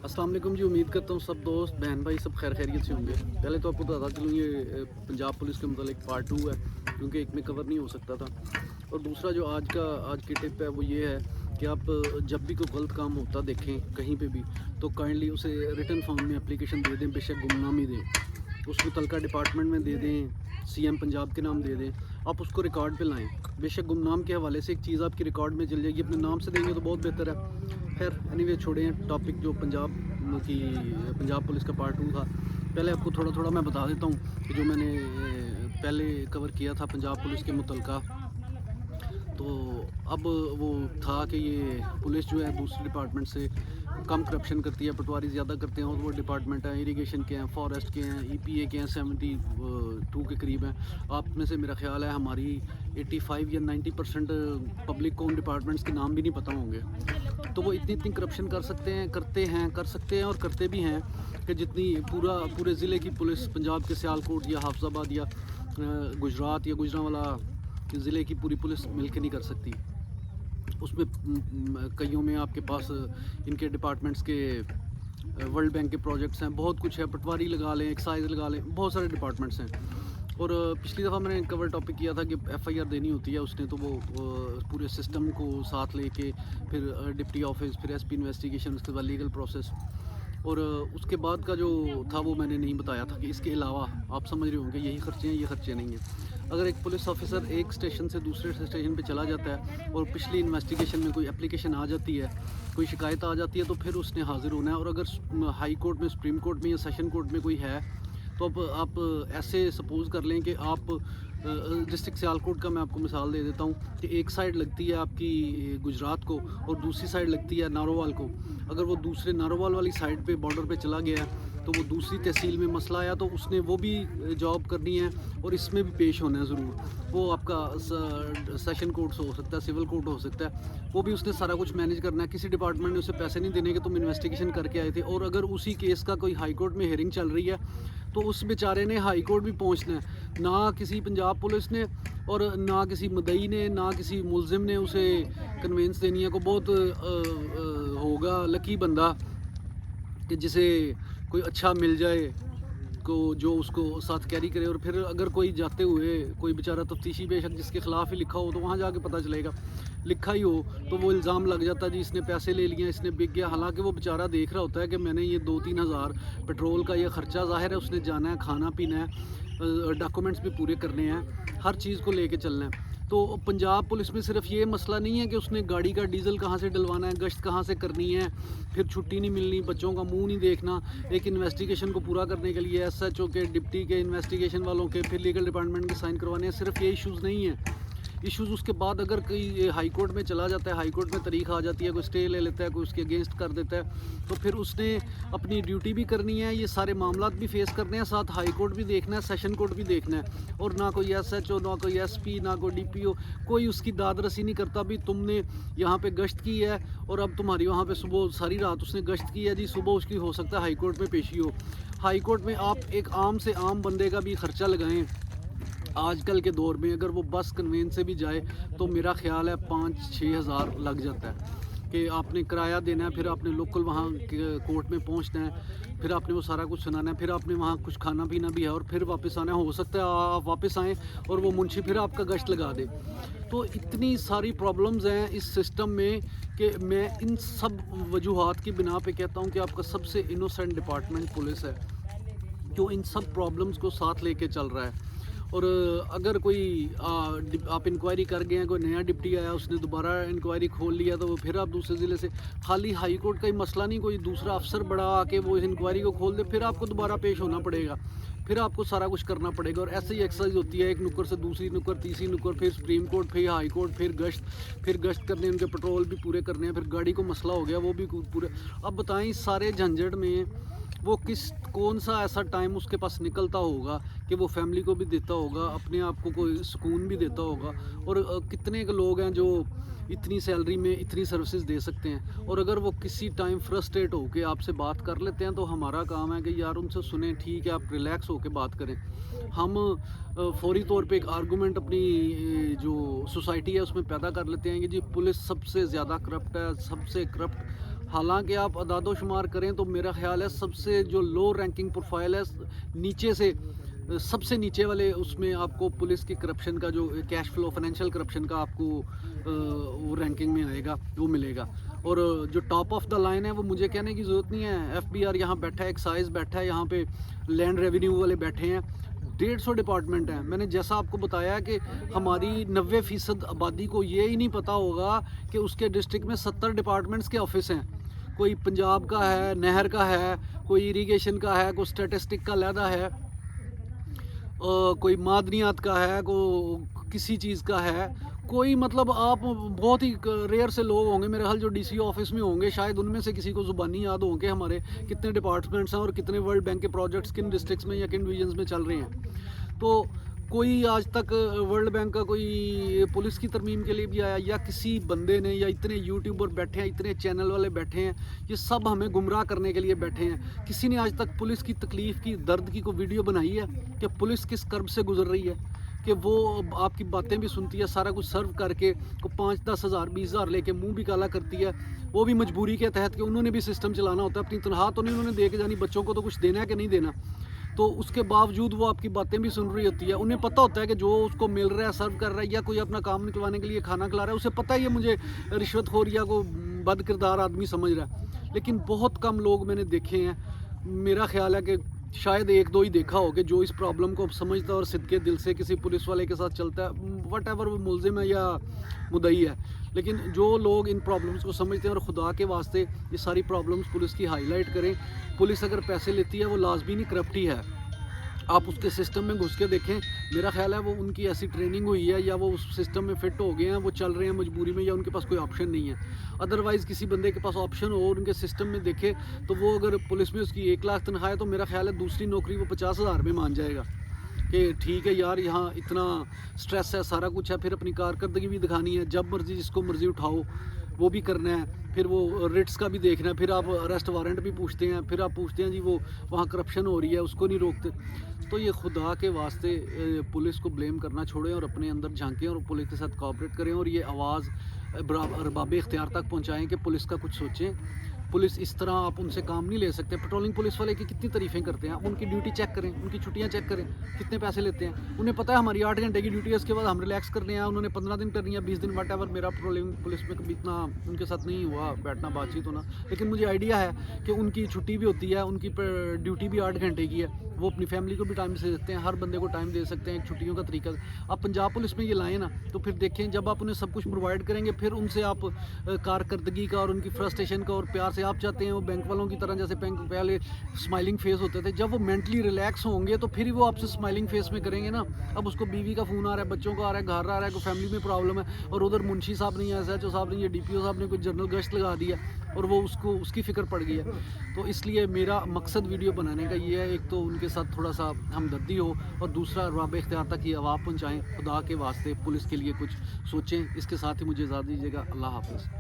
अस्सलाम वालेकुम जी। उम्मीद करता हूँ सब दोस्त बहन भाई सब खैर खैरियत से होंगे। पहले तो आपको बताता चलूँ ये पंजाब पुलिस के मतलब पार्ट 2 है, क्योंकि एक में कवर नहीं हो सकता था। और दूसरा जो आज की टिप है वो ये है कि आप जब भी कोई गलत काम होता देखें कहीं पे भी, तो काइंडली उसे रिटन फॉर्म में एप्लीकेशन दे दें, बेशक गुमनामी दें, उस मुतलका डिपार्टमेंट में दे दें, सीएम पंजाब के नाम दे दें, आप उसको रिकॉर्ड पे लाएं। बेशक गुमनाम के हवाले से एक चीज़ आपकी रिकॉर्ड में चल जाएगी, अपने नाम से देंगे तो बहुत बेहतर है। खैर एनीवे छोड़ें टॉपिक। जो पंजाब पुलिस का पार्ट 2 था, पहले आपको थोड़ा थोड़ा मैं बता देता हूँ कि जो मैंने पहले कवर किया था पंजाब पुलिस के मुतलका। तो अब वो था कि ये पुलिस जो है दूसरे डिपार्टमेंट से कम करप्शन करती है, पटवारी ज़्यादा करते हैं। और वो डिपार्टमेंट हैं इरिगेशन के हैं, फॉरेस्ट के हैं, ईपीए के हैं, 72 के करीब हैं। आप में से मेरा ख्याल है हमारी 85 या 90% पब्लिक को उन डिपार्टमेंट्स के नाम भी नहीं पता होंगे। तो वो इतनी करप्शन कर सकते हैं, कर सकते हैं और करते भी हैं कि जितनी पूरे ज़िले की पुलिस पंजाब के सियालकोट या हाफजाबाद या गुजरात या गुजरांवाला ज़िले की पूरी पुलिस मिल के नहीं कर सकती। उसमें कईयों में आपके पास इनके डिपार्टमेंट्स के वर्ल्ड बैंक के प्रोजेक्ट्स हैं, बहुत कुछ है। पटवारी लगा लें, एक्साइज लगा लें, बहुत सारे डिपार्टमेंट्स हैं। और पिछली दफ़ा मैंने कवर टॉपिक किया था कि एफआईआर देनी होती है उसने, तो वो पूरे सिस्टम को साथ लेके फिर डिप्टी ऑफिस, फिर एसपी इन्वेस्टिगेशन, उसके बाद लीगल प्रोसेस। और उसके बाद का जो था वो मैंने नहीं बताया था कि इसके अलावा आप समझ रहे होंगे यही खर्चे हैं, ये खर्चे नहीं हैं। अगर एक पुलिस ऑफिसर एक स्टेशन से दूसरे स्टेशन पे चला जाता है और पिछली इन्वेस्टिगेशन में कोई एप्लीकेशन आ जाती है, कोई शिकायत आ जाती है, तो फिर उसने हाज़िर होना है। और अगर हाई कोर्ट में, सुप्रीम कोर्ट में या सेशन कोर्ट में कोई है, तो अब आप ऐसे सपोज़ कर लें कि आप डिस्ट्रिक्ट सियालकोट का मैं आपको मिसाल दे देता हूँ कि एक साइड लगती है आपकी गुजरात को और दूसरी साइड लगती है नारोवाल को। अगर वो दूसरे नारोवाल वाली साइड पे बॉर्डर पे चला गया है, तो वो दूसरी तहसील में मसला आया तो उसने वो भी जॉब करनी है और इसमें भी पेश होना है ज़रूर। वो आपका सेशन कोर्ट हो सकता है, सिविल कोर्ट हो सकता है, वो भी उसने सारा कुछ मैनेज करना है। किसी डिपार्टमेंट ने उसे पैसे नहीं देने कि तुम इन्वेस्टिगेशन करके आए थे। और अगर उसी केस का कोई हाई कोर्ट में हियरिंग चल रही है, तो उस बेचारे ने हाई कोर्ट भी पहुंचना है। ना किसी पंजाब पुलिस ने और ना किसी मुद्दई ने, ना किसी मुलजिम ने उसे कन्वेंस देनी है। को बहुत होगा लकी बंदा कि जिसे कोई अच्छा मिल जाए को जो उसको साथ कैरी करे। और फिर अगर कोई जाते हुए कोई बेचारा तफ्तीशी बेशक जिसके ख़िलाफ़ ही लिखा हो, तो वहाँ जाके पता चलेगा लिखा ही हो तो वो इल्ज़ाम लग जाता है जी इसने पैसे ले लिए, इसने बिक गया। हालांकि वो बेचारा देख रहा होता है कि मैंने ये 2-3 हज़ार पेट्रोल का ये ख़र्चा, ज़ाहिर है उसने जाना है, खाना पीना है, डॉक्यूमेंट्स भी पूरे करने हैं, हर चीज़ को लेके चलना है। तो पंजाब पुलिस में सिर्फ ये मसला नहीं है कि उसने गाड़ी का डीज़ल कहाँ से डलवाना है, गश्त कहाँ से करनी है, फिर छुट्टी नहीं मिलनी, बच्चों का मुंह नहीं देखना। एक इन्वेस्टिगेशन को पूरा करने के लिए एसएचओ के, डिप्टी के, इन्वेस्टिगेशन वालों के, फिर लीगल डिपार्टमेंट के साइन करवाने हैं। सिर्फ ये इश्यूज़ नहीं है। इश्यूज़ उसके बाद अगर कोई हाई कोर्ट में चला जाता है, हाई कोर्ट में तारीख आ जाती है, कोई स्टे ले लेता है, कोई उसके अगेंस्ट कर देता है, तो फिर उसने अपनी ड्यूटी भी करनी है, ये सारे मामलात भी फेस करने हैं, साथ हाई कोर्ट भी देखना है, सेशन कोर्ट भी देखना है। और ना कोई एसएचओ, ना कोई एसपी, ना कोई डीपीओ, कोई उसकी दाद रसी नहीं करता। भी तुमने यहाँ पे गश्त की है और अब तुम्हारी वहाँ पे सुबह सारी रात उसने गश्त की है जी, सुबह उसकी हो सकता है हाई कोर्ट में पेशी हो। हाई कोर्ट में आप एक आम से आम बंदे का भी खर्चा लगाएं आजकल के दौर में, अगर वो बस कन्वेंस से भी जाए तो मेरा ख्याल है 5-6 हज़ार लग जाता है कि आपने किराया देना है, फिर आपने लोकल वहाँ कोर्ट में पहुँचना है, फिर आपने वो सारा कुछ सुनाना है, फिर आपने वहाँ कुछ खाना पीना भी है और फिर वापस आना है। हो सकता है आप वापस आएँ और वो मुंशी फिर आपका गश्त लगा दे। तो इतनी सारी प्रॉब्लम्स हैं इस सिस्टम में कि मैं इन सब वजूहात की बिना पे कहता हूँ कि आपका सबसे इनोसेंट डिपार्टमेंट पुलिस है, जो इन सब प्रॉब्लम्स को साथ लेके चल रहा है। और अगर कोई आप इंक्वायरी कर गए हैं, कोई नया डिप्टी आया उसने दोबारा इंक्वायरी खोल लिया, तो वो फिर आप दूसरे ज़िले से, खाली हाई कोर्ट का ही मसला नहीं, कोई दूसरा अफसर बड़ा आके वो इंक्वायरी को खोल दे, फिर आपको दोबारा पेश होना पड़ेगा, फिर आपको सारा कुछ करना पड़ेगा। और ऐसे ही एक्सरसाइज होती है, एक नुक्कर से दूसरी नुक्कर, तीसरी नुक्कर, फिर सुप्रीम कोर्ट, फिर हाई कोर्ट, फिर गश्त करने, उनके पेट्रोल भी पूरे करने हैं, फिर गाड़ी को मसला हो गया वो भी पूरे। अब बताएं इस सारे झंझट में वो कौन सा ऐसा टाइम उसके पास निकलता होगा कि वो फैमिली को भी देता होगा, अपने आप को कोई सुकून भी देता होगा। और कितने के लोग हैं जो इतनी सैलरी में इतनी सर्विसेज दे सकते हैं। और अगर वो किसी टाइम फ्रस्ट्रेट होके आपसे बात कर लेते हैं, तो हमारा काम है कि यार उनसे सुने, ठीक है आप रिलैक्स होके बात करें। हम फौरी तौर पे एक आर्गूमेंट अपनी जो सोसाइटी है उसमें पैदा कर लेते हैं कि जी पुलिस सबसे ज़्यादा करप्ट है, सबसे करप्ट حالانکہ آپ اعداد و شمار کریں تو میرا خیال ہے سب سے جو لو رینکنگ پروفائل ہے نیچے سے سب سے نیچے والے اس میں آپ کو پولیس کی کرپشن کا جو کیش فلو فائنینشیل کرپشن کا آپ کو وہ رینکنگ میں آئے گا وہ ملے گا. اور جو ٹاپ آف دا لائن ہے وہ مجھے کہنے کی ضرورت نہیں ہے. ایف بی آر یہاں بیٹھا ہے, ایکسائز بیٹھا ہے, یہاں پہ لینڈ ریونیو والے بیٹھے ہیں, 150 ڈپارٹمنٹ ہیں. میں نے جیسا آپ کو بتایا کہ ہماری 90% آبادی کو یہ ہی نہیں پتہ ہوگا کہ اس کے ڈسٹرکٹ میں 70 ڈپارٹمنٹس کے آفس ہیں. کوئی پنجاب کا ہے, نہر کا ہے, کوئی اریگیشن کا ہے, کوئی اسٹیٹسٹک کا علیحدہ ہے, کوئی معدنیات کا ہے, کوئی کسی چیز کا ہے. کوئی مطلب آپ بہت ہی ریئر سے لوگ ہوں گے میرے حال جو ڈی سی آفس میں ہوں گے, شاید ان میں سے کسی کو زبانی یاد ہوں کہ ہمارے کتنے ڈپارٹمنٹس ہیں اور کتنے ورلڈ بینک کے پروجیکٹس کن ڈسٹرکٹس میں یا کن ڈویژنس میں چل رہے ہیں. تو کوئی آج تک ورلڈ بینک کا کوئی پولیس کی ترمیم کے لیے بھی آیا یا کسی بندے نے, یا اتنے یوٹیوبر بیٹھے ہیں, اتنے چینل والے بیٹھے ہیں, یہ سب ہمیں گمراہ کرنے کے لیے بیٹھے ہیں. کسی نے آج تک پولیس کی تکلیف کی, درد کی کوئی ویڈیو بنائی ہے کہ پولیس کس کرب سے گزر رہی ہے, کہ وہ آپ کی باتیں بھی سنتی ہے, سارا کچھ سرو کر کے کو 5-10 ہزار 20 ہزار لے کے منہ بھی کالا کرتی ہے, وہ بھی مجبوری کے تحت کہ انہوں نے بھی سسٹم چلانا ہوتا ہے. اپنی تنخواہ تو نہیں انہوں نے دے کے جانی, بچوں کو تو کچھ دینا ہے کہ نہیں دینا, تو اس کے باوجود وہ آپ کی باتیں بھی سن رہی ہوتی ہے. انہیں پتہ ہوتا ہے کہ جو اس کو مل رہا ہے, سرو کر رہا ہے, یا کوئی اپنا کام نکلوانے کے لیے کھانا کھلا رہا ہے, اسے پتہ ہے یہ مجھے رشوت خور یا کوئی بد کردار آدمی سمجھ رہا ہے. لیکن بہت کم لوگ میں نے دیکھے ہیں, میرا خیال ہے کہ شاید 1-2 ہی دیکھا ہو کہ جو اس پرابلم کو سمجھتا ہے اور صدقے دل سے کسی پولیس والے کے ساتھ چلتا ہے, وٹ ایور وہ ملزم ہے یا مدعی ہے. لیکن جو لوگ ان پرابلمس کو سمجھتے ہیں, اور خدا کے واسطے یہ ساری پرابلمس پولیس کی ہائی لائٹ کریں. پولیس اگر پیسے لیتی ہے وہ لازمی نہیں کرپٹ ہی ہے. آپ اس کے سسٹم میں گھس کے دیکھیں, میرا خیال ہے وہ ان کی ایسی ٹریننگ ہوئی ہے یا وہ اس سسٹم میں فٹ ہو گئے ہیں, وہ چل رہے ہیں مجبوری میں, یا ان کے پاس کوئی آپشن نہیں ہے. ادروائز کسی بندے کے پاس آپشن ہو اور ان کے سسٹم میں دیکھے تو وہ اگر پولیس میں اس کی 1 لاکھ تنخواہ ہے تو میرا خیال ہے دوسری نوکری وہ 50 ہزار میں مان جائے گا کہ ٹھیک ہے یار, یہاں اتنا سٹریس ہے, سارا کچھ ہے, پھر اپنی کارکردگی بھی دکھانی ہے, جب مرضی جس کو مرضی اٹھاؤ وہ بھی کرنا ہے, پھر وہ ریٹس کا بھی دیکھنا ہے, پھر آپ اریسٹ وارنٹ بھی پوچھتے ہیں, پھر آپ پوچھتے ہیں جی وہ وہاں کرپشن ہو رہی ہے اس کو نہیں روکتے. تو یہ خدا کے واسطے پولیس کو بلیم کرنا چھوڑیں اور اپنے اندر جھانکیں اور پولیس کے ساتھ کوآپریٹ کریں, اور یہ آواز ارباب اختیار تک پہنچائیں کہ پولیس کا کچھ سوچیں. پولیس اس طرح آپ ان سے کام نہیں لے سکتے. پیٹرولنگ پولیس والے کی کتنی تعریفیں کرتے ہیں, ان کی ڈیوٹی چیک کریں, ان کی چھٹیاں چیک کریں, کتنے پیسے لیتے ہیں. انہیں پتہ ہے ہماری 8 گھنٹے کی ڈیوٹی ہے, اس کے بعد ہم ریلیکس کرنے ہیں, انہوں نے 15 دن کرنی ہے, 20 دن واٹ ایور. میرا پیٹرولنگ پولیس میں کبھی اتنا ان کے ساتھ نہیں ہوا بیٹھنا بات چیت ہونا, لیکن مجھے آئیڈیا ہے کہ ان کی چھٹی بھی ہوتی ہے, ان کی ڈیوٹی بھی 8 گھنٹے کی ہے, وہ اپنی فیملی کو بھی ٹائم دے سکتے ہیں, ہر بندے کو ٹائم دے سکتے ہیں. ایک چھٹیوں کا طریقہ آپ پنجاب پولیس میں یہ لائیں نا, تو پھر دیکھیں جب آپ انہیں سب کچھ پرووائڈ کریں گے, پھر ان سے آپ کارکردگی کا اور ان کی فرسٹریشن کا اور پیار سے آپ چاہتے ہیں وہ بینک والوں کی طرح, جیسے بینک پہلے اسمائلنگ فیس ہوتے تھے, جب وہ مینٹلی ریلیکس ہوں گے تو پھر وہ آپ سے اسمائلنگ فیس میں کریں گے نا. اب اس کو بیوی کا فون آ رہا ہے, بچوں کا آ رہا ہے, گھر آ رہا ہے, کوئی فیملی میں پرابلم ہے, اور ادھر منشی صاحب نے, ایس ایچ او صاحب نے, یہ ڈی پی او صاحب نے کوئی جنرل گشت لگا دیا اور وہ اس کی فکر پڑ گئی ہے. تو اس لیے میرا مقصد ویڈیو بنانے کا یہ ہے, ایک تو ان کے ساتھ تھوڑا سا ہمدردی ہو, اور دوسرا ارباب اختیار تک یہ آواز پہنچائیں. خدا کے واسطے پولیس کے لیے کچھ سوچیں. اس کے ساتھ ہی مجھے اجازت دیجیے گا. اللہ حافظ.